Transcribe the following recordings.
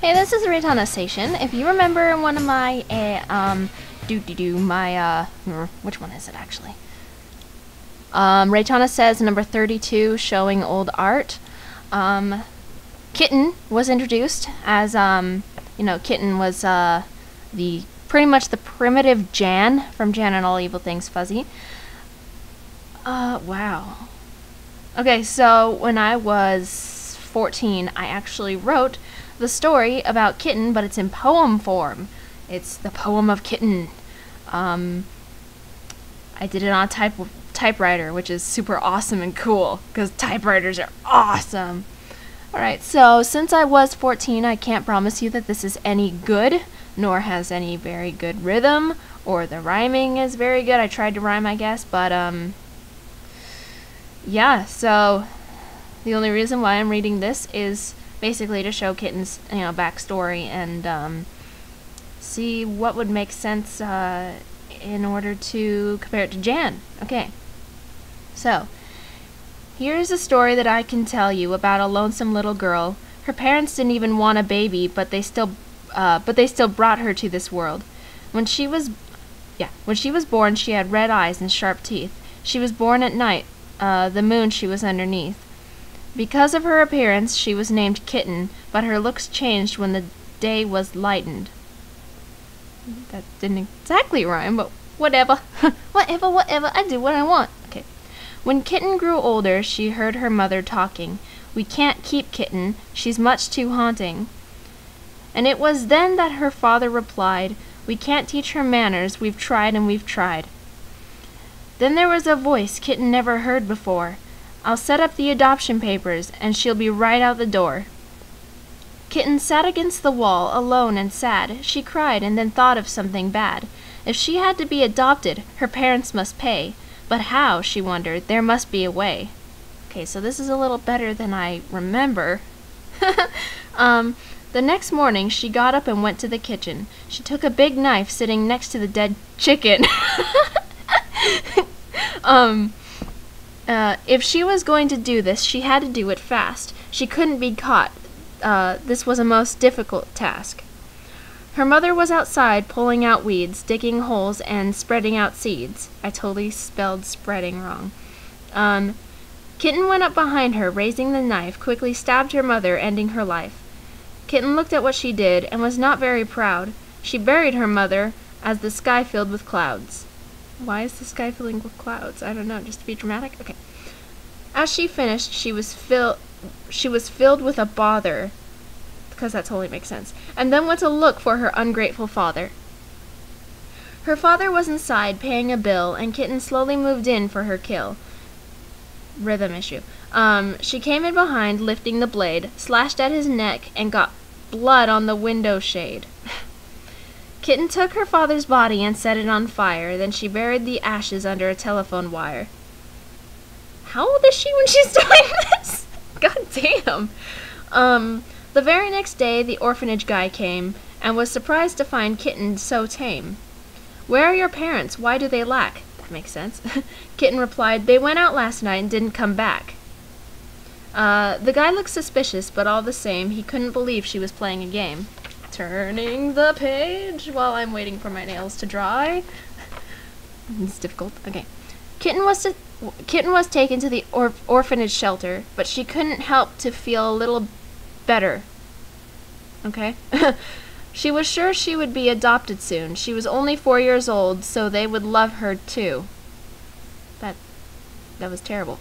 Hey, this is Reitanna Seishin. If you remember in one of my, which one is it actually? Reitanna says number 32, showing old art. Kitten was introduced as, Kitten was, pretty much the primitive Jan from Jan and All Evil Things Fuzzy. Wow. Okay, so when I was 14, I actually wrote the story about Kitten, but it's in poem form. It's the Poem of Kitten. I did it on typewriter, which is super awesome and cool, because typewriters are awesome. Alright, so since I was 14, I can't promise you that this is any good, nor has any very good rhythm, or the rhyming is very good. I tried to rhyme, I guess, but, yeah, so the only reason why I'm reading this is basically to show Kitten's, backstory and see what would make sense in order to compare it to Jan. Okay, so here's a story that I can tell you about a lonesome little girl. Her parents didn't even want a baby, but they still brought her to this world. When she was born, she had red eyes and sharp teeth. She was born at night. The moon she was underneath. Because of her appearance, she was named Kitten, but her looks changed when the day was lightened. That didn't exactly rhyme, but whatever. whatever, I do what I want. Okay. When Kitten grew older, she heard her mother talking. "We can't keep Kitten, she's much too haunting." And it was then that her father replied, "We can't teach her manners, we've tried and we've tried." Then there was a voice Kitten never heard before. "I'll set up the adoption papers, and she'll be right out the door." Kitten sat against the wall, alone and sad. She cried and then thought of something bad. If she had to be adopted, her parents must pay. But how, she wondered, there must be a way. Okay, so this is a little better than I remember. The next morning, she got up and went to the kitchen. She took a big knife sitting next to the dead chicken. If she was going to do this, she had to do it fast. She couldn't be caught. This was a most difficult task. Her mother was outside pulling out weeds, digging holes, and spreading out seeds. I totally spelled spreading wrong. Kitten went up behind her, raising the knife, quickly stabbed her mother, ending her life. Kitten looked at what she did, and was not very proud. She buried her mother as the sky filled with clouds. Why is the sky filling with clouds? I don't know, just to be dramatic? Okay. As she finished, she was filled with a bother, because that totally makes sense, and then went to look for her ungrateful father. Her father was inside, paying a bill, and Kitten slowly moved in for her kill. Rhythm issue. She came in behind, lifting the blade, slashed at his neck, and got blood on the window shade. Kitten took her father's body and set it on fire, then she buried the ashes under a telephone wire. How old is she when she's doing this? God damn. The very next day, the orphanage guy came, and was surprised to find Kitten so tame. "Where are your parents? Why do they lack?" That makes sense. Kitten replied, "They went out last night and didn't come back." The guy looked suspicious, but all the same, he couldn't believe she was playing a game. Turning the page while I'm waiting for my nails to dry. It's difficult. Okay. Kitten was taken to the orphanage shelter, but she couldn't help to feel a little better. Okay? She was sure she would be adopted soon. She was only 4 years old, so they would love her too. That was terrible.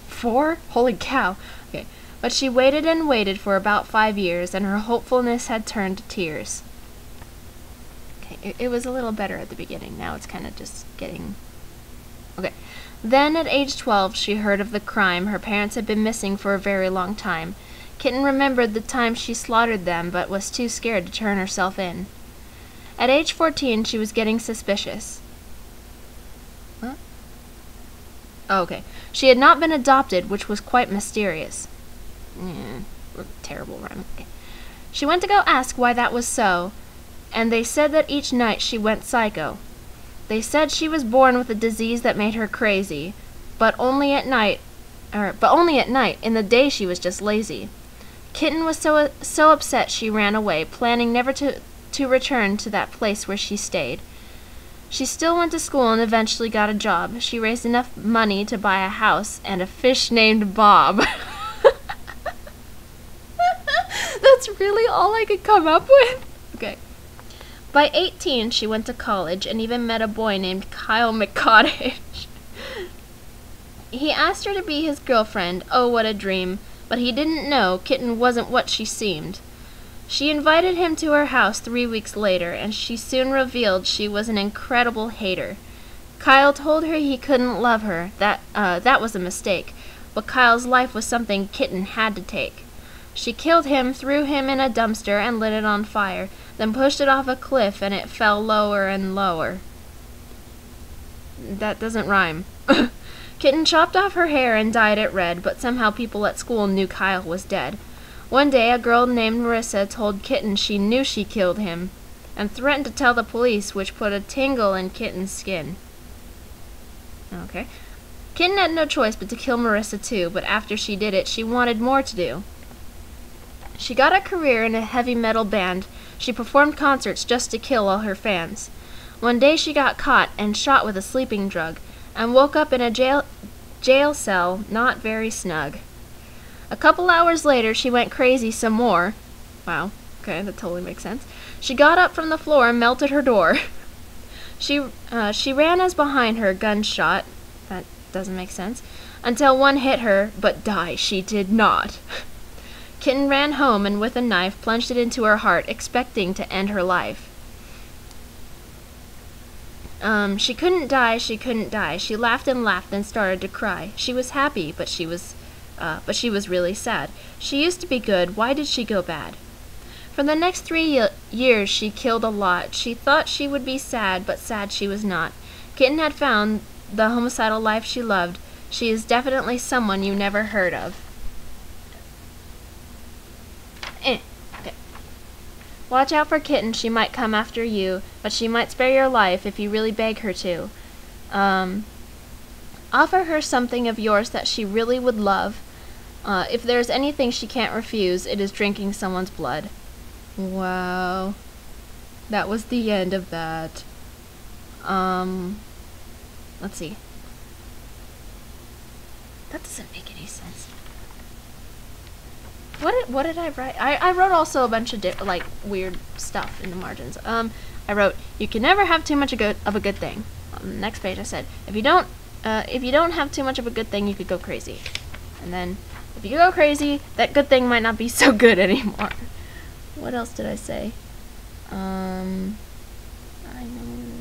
4? Holy cow. Okay. But she waited and waited for about 5 years, and her hopefulness had turned to tears. Okay, it was a little better at the beginning. Now it's kind of just getting... Okay. Then, at age 12, she heard of the crime. Her parents had been missing for a very long time. Kitten remembered the time she slaughtered them, but was too scared to turn herself in. At age 14, she was getting suspicious. What? Oh, okay. She had not been adopted, which was quite mysterious. Terrible rhyme. Okay. She went to go ask why that was so, and they said that each night she went psycho. They said she was born with a disease that made her crazy, but only at night. In the day she was just lazy. Kitten was so upset she ran away, planning never to return to that place where she stayed. She still went to school and eventually got a job. She raised enough money to buy a house and a fish named Bob. That's really all I could come up with? Okay. By 18, she went to college and even met a boy named Kyle McCottage. He asked her to be his girlfriend. Oh, what a dream. But he didn't know Kitten wasn't what she seemed. She invited him to her house 3 weeks later, and she soon revealed she was an incredible hater. Kyle told her he couldn't love her. That was a mistake. But Kyle's life was something Kitten had to take. She killed him, threw him in a dumpster, and lit it on fire, then pushed it off a cliff, and it fell lower and lower. That doesn't rhyme. Kitten chopped off her hair and dyed it red, but somehow people at school knew Kyle was dead. One day, a girl named Marissa told Kitten she knew she killed him, and threatened to tell the police, which put a tingle in Kitten's skin. Okay. Kitten had no choice but to kill Marissa too, but after she did it, she wanted more to do. She got a career in a heavy metal band. She performed concerts just to kill all her fans. One day she got caught and shot with a sleeping drug, and woke up in a jail cell not very snug. A couple hours later, she went crazy some more. Wow, okay, that totally makes sense. She got up from the floor and melted her door. She ran as behind her, gunshot. That doesn't make sense. Until one hit her, but die she did not. Kitten ran home and with a knife plunged it into her heart, expecting to end her life. She couldn't die, she couldn't die. She laughed and started to cry. She was happy, but she was really sad. She used to be good, why did she go bad? For the next 3 years she killed a lot. She thought she would be sad, but sad she was not. Kitten had found the homicidal life she loved. She is definitely someone you never heard of. Okay. Watch out for Kitten, she might come after you, but she might spare your life if you really beg her to. Offer her something of yours that she really would love. If there's anything she can't refuse, it is drinking someone's blood. Wow. That was the end of that. Let's see. That doesn't make any sense. What did I write? I wrote also a bunch of weird stuff in the margins. I wrote, you can never have too much of a good thing. On the next page I said, if you don't have too much of a good thing, you could go crazy. And then, if you go crazy, that good thing might not be so good anymore. What else did I say? I know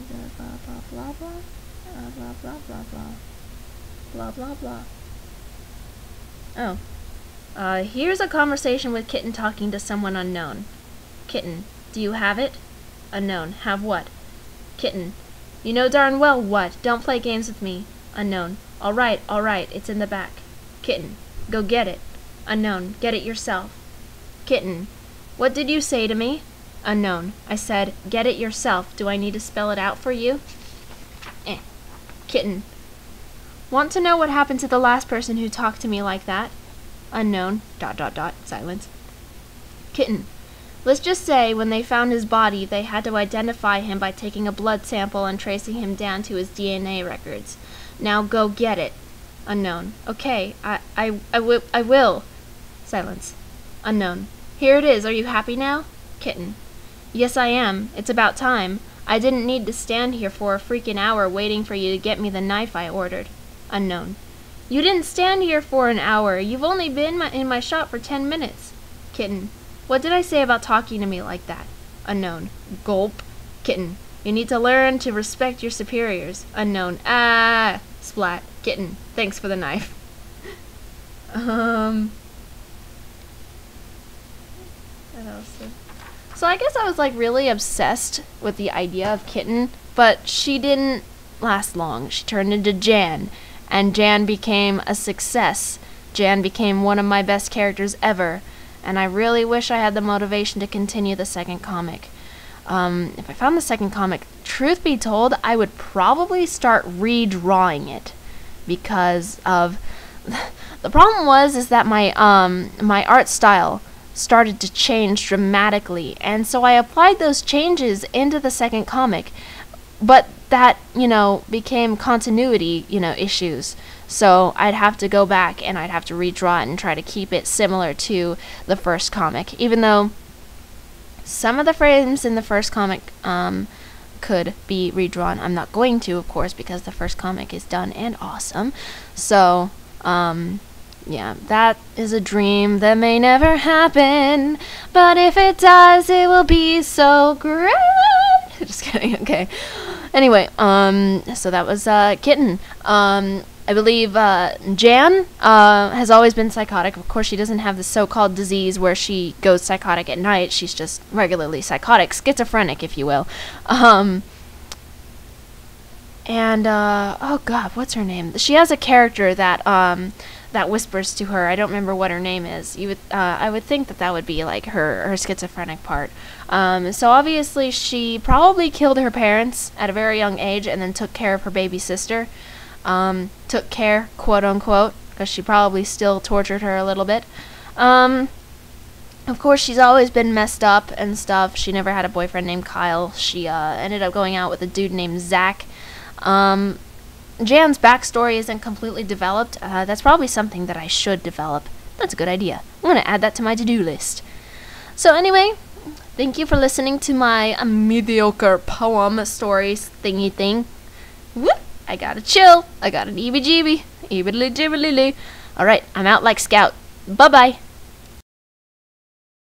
blah blah blah blah blah blah blah blah blah blah blah. Oh. Here's a conversation with Kitten talking to someone unknown. Kitten, do you have it? Unknown, have what? Kitten, you know darn well what. Don't play games with me. Unknown, all right, it's in the back. Kitten, go get it. Unknown, get it yourself. Kitten, what did you say to me? Unknown, I said, get it yourself. Do I need to spell it out for you? Kitten, want to know what happened to the last person who talked to me like that? Unknown, ... silence. Kitten, let's just say when they found his body, they had to identify him by taking a blood sample and tracing him down to his DNA records. Now go get it. Unknown, okay, I will. Silence. Unknown, here it is, are you happy now? Kitten, yes I am, it's about time. I didn't need to stand here for a freaking hour waiting for you to get me the knife I ordered. Unknown, you didn't stand here for an hour. You've only been in my shop for 10 minutes. Kitten, what did I say about talking to me like that? Unknown, gulp. Kitten, you need to learn to respect your superiors. Unknown, splat. Kitten, thanks for the knife. What else? So I guess I was really obsessed with the idea of Kitten, but she didn't last long. She turned into Jan. And Jan became a success. Jan became one of my best characters ever, and I really wish I had the motivation to continue the second comic. If I found the second comic, truth be told, I would probably start redrawing it, because of the problem is that my art style started to change dramatically, and so I applied those changes into the second comic, but that, became continuity, issues. So I'd have to go back and I'd have to redraw it and try to keep it similar to the first comic, even though some of the frames in the first comic could be redrawn. I'm not going to, of course, because the first comic is done and awesome. So, yeah, that is a dream that may never happen, but if it does, it will be so great. Just kidding, okay. Anyway, so that was Kitten. I believe Jan has always been psychotic. Of course, she doesn't have the so-called disease where she goes psychotic at night. She's just regularly psychotic, schizophrenic, if you will. Oh God, what's her name? She has a character that that whispers to her. I don't remember what her name is. I would think that would be like her schizophrenic part. So obviously she probably killed her parents at a very young age and then took care of her baby sister. Took care, quote unquote, because she probably still tortured her a little bit. Of course, she's always been messed up and stuff. She never had a boyfriend named Kyle. She ended up going out with a dude named Zach. Jan's backstory isn't completely developed. That's probably something that I should develop. That's a good idea. I'm going to add that to my to-do list. So anyway, thank you for listening to my mediocre poem stories thingy thing. Whoop! I gotta chill. I got an EBGB. Alright, I'm out like Scout. Bye-bye.